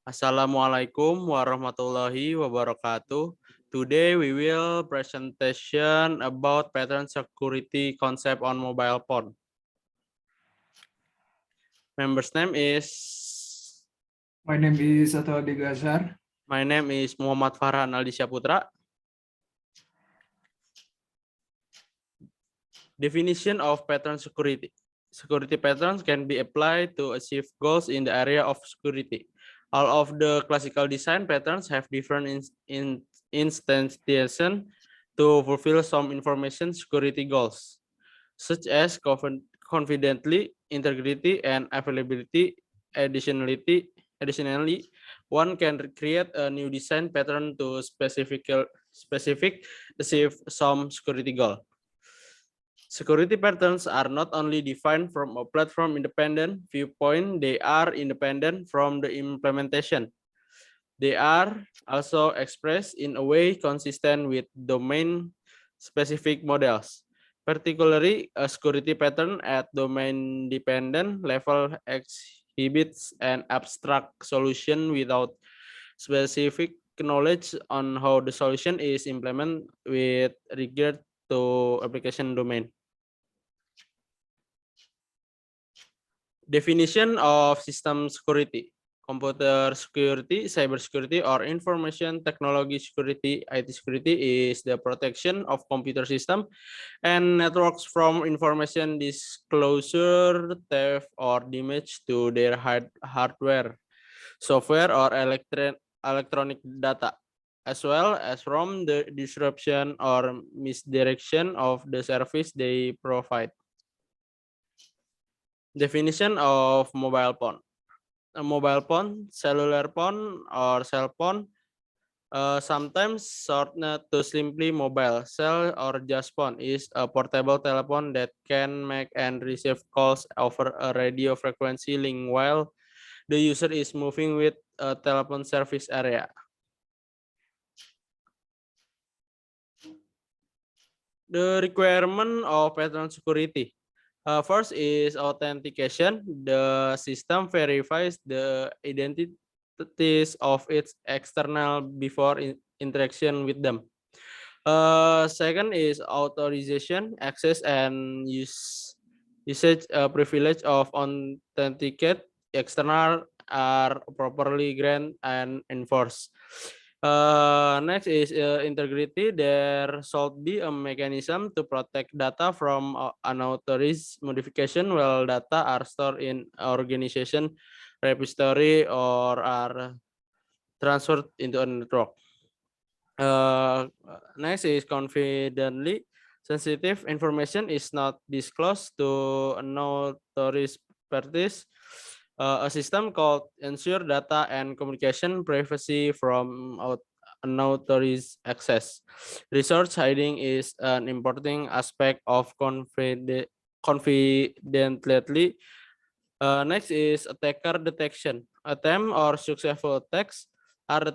Assalamualaikum warahmatullahi wabarakatuh. Today we will presentation about pattern security concept on mobile phone. Member's name is My name is Atal Digazar. My name is Muhammad Farhan Aldisya Putra. Definition of pattern security. Security patterns can be applied to achieve goals in the area of security. All of the classical design patterns have different instantiation to fulfill some information security goals, such as confidently, integrity, and availability. Additionally, one can create a new design pattern to specific achieve some security goal. Security patterns are not only defined from a platform independent viewpoint, they are independent from the implementation. They are also expressed in a way consistent with domain-specific models. Particularly, a security pattern at domain-dependent level exhibits an abstract solution without specific knowledge on how the solution is implemented with regard to application domain. Definition of system security. Computer security, cyber security, or information technology security, IT security is the protection of computer system and networks from information disclosure, theft, or damage to their hardware, software, or electronic data, as well as from the disruption or misdirection of the service they provide. Definition of mobile phone. A mobile phone, cellular phone, or cell phone, sometimes shortened to simply mobile, cell, or just phone, is a portable telephone that can make and receive calls over a radio frequency link while the user is moving with a telephone service area. The requirement of pattern security. First is authentication. The system verifies the identities of its external before interaction with them. Second is authorization, access, and usage privilege of authenticate external are properly granted and enforced. Next is integrity. There should be a mechanism to protect data from unauthorized modification while data are stored in organization repository or are transferred into a network. Next is confidently. Sensitive information is not disclosed to unauthorized parties. A system called ensure data and communication privacy from unauthorized access. Resource hiding is an important aspect of confidently. Next is attacker detection. Attempt or successful attacks are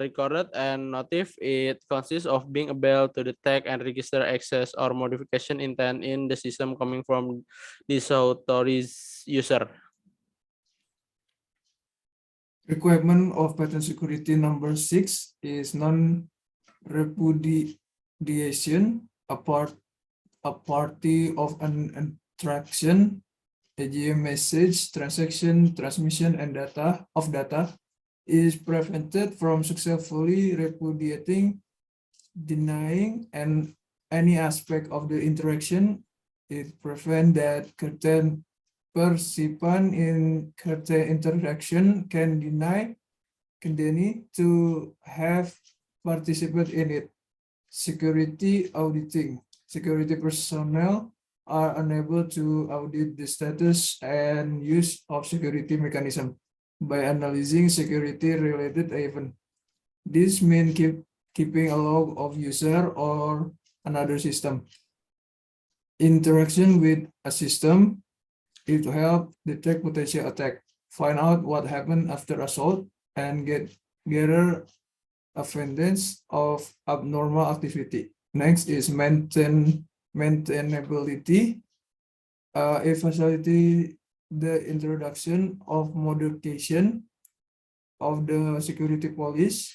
recorded and notified. It consists of being able to detect and register access or modification intent in the system coming from disauthorized user. Requirement of pattern security number 6 is non-repudiation. A party of an interaction, e.g. message, transaction, transmission, and data is prevented from successfully repudiating, denying, and any aspect of the interaction. It prevents that certain participant in certain interaction can deny to have participated in it. Security auditing. Security personnel are unable to audit the status and use of security mechanism by analyzing security-related event. This means keeping a log of user or another system. Interaction with a system, it help detect potential attack, find out what happened after assault, and gather evidence of abnormal activity. Next is maintainability. A facility the introduction of modification of the security policy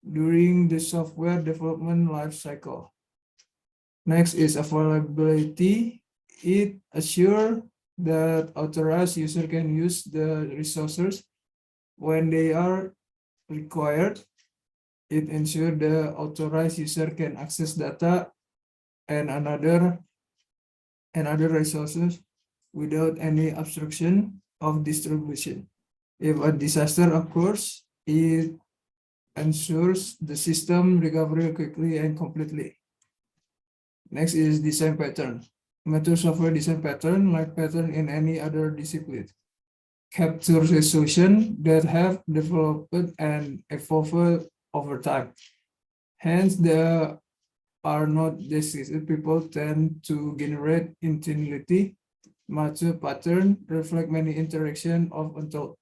during the software development life cycle. Next is availability. It assures that authorized user can use the resources when they are required. It ensures the authorized user can access data and other resources without any obstruction of distribution. If a disaster occurs, it ensures the system recovery quickly and completely. Next is design pattern. Mature software design pattern, like pattern in any other discipline, capture solutions that have developed and evolved over time. Hence, there are not decided. People tend to generate intuitively. Mature pattern reflect many interaction of untold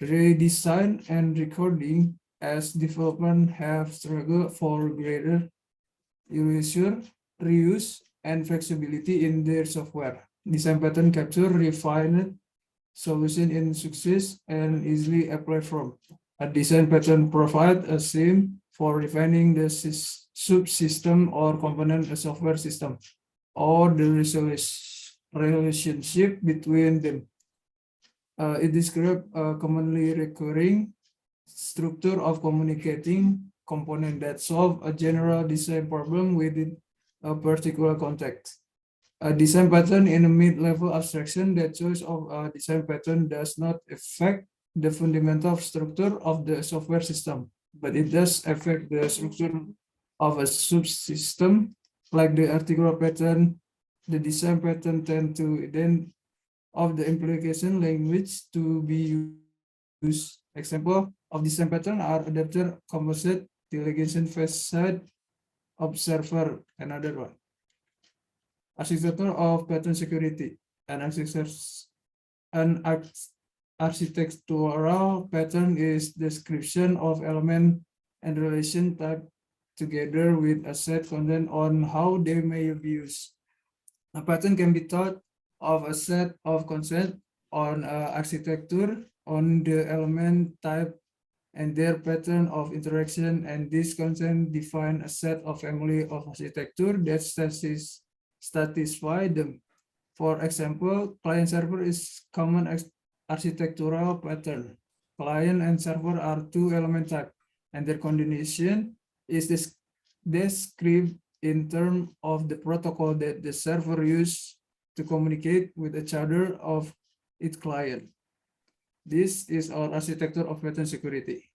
redesign and recording as development have struggled for greater erasure, reuse, and flexibility in their software. Design pattern capture refined solution in success and easily apply from. A design pattern provide a scheme for refining the subsystem or component a software system or the relationship between them. It describes a commonly recurring structure of communicating component that solve a general design problem within a particular context. A design pattern in a mid-level abstraction, that choice of a design pattern does not affect the fundamental structure of the software system, but it does affect the structure of a subsystem, like the articular pattern. The design pattern tend to then of the implication language to be used. Example of design pattern are adapter, composite, delegation, facade, observer, another one. Architecture of pattern security. An architectural pattern is description of element and relation type together with a set content on how they may be used. A pattern can be thought of a set of concepts on architecture on the element type and their pattern of interaction, and this concept define a set of family of architecture that satisfy them. For example, client server is common architectural pattern. Client and server are two element type, and their combination is described in terms of the protocol that the server use to communicate with each other of its client. This is our architecture of pattern security.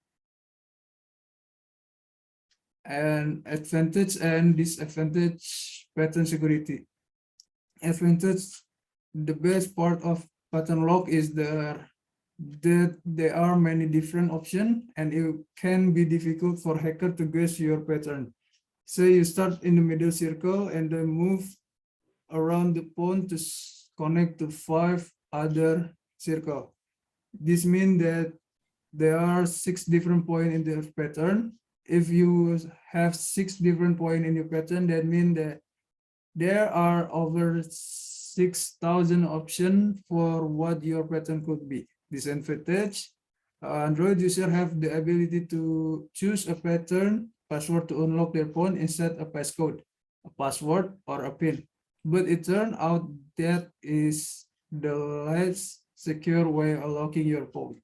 And advantage and disadvantage pattern security. Advantage, the best part of pattern lock is that there are many different options and it can be difficult for hacker to guess your pattern. So you start in the middle circle and then move around the point to connect to 5 other circles. This means that there are 6 different points in the pattern. If you have 6 different points in your pattern, that means that there are over 6,000 options for what your pattern could be. Disadvantage, Android user have the ability to choose a pattern password to unlock their phone instead of passcode, a password, or a PIN. But it turned out that is the less secure way of unlocking your phone.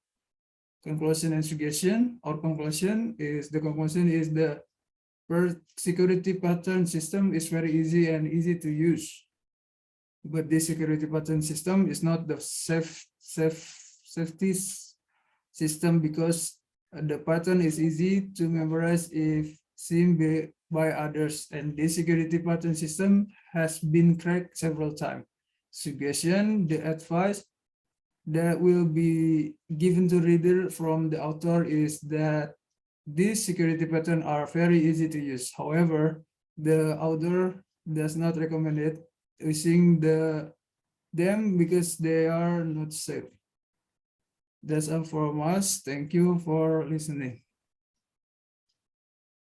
Conclusion and suggestion. Our conclusion is the security pattern system is very easy to use. But this security pattern system is not the safety system because the pattern is easy to memorize if seen by others, and this security pattern system has been cracked several times. Suggestion, the advice that will be given to reader from the author is that these security patterns are very easy to use. However, the author does not recommend it using them because they are not safe. That's all from us. Thank you for listening.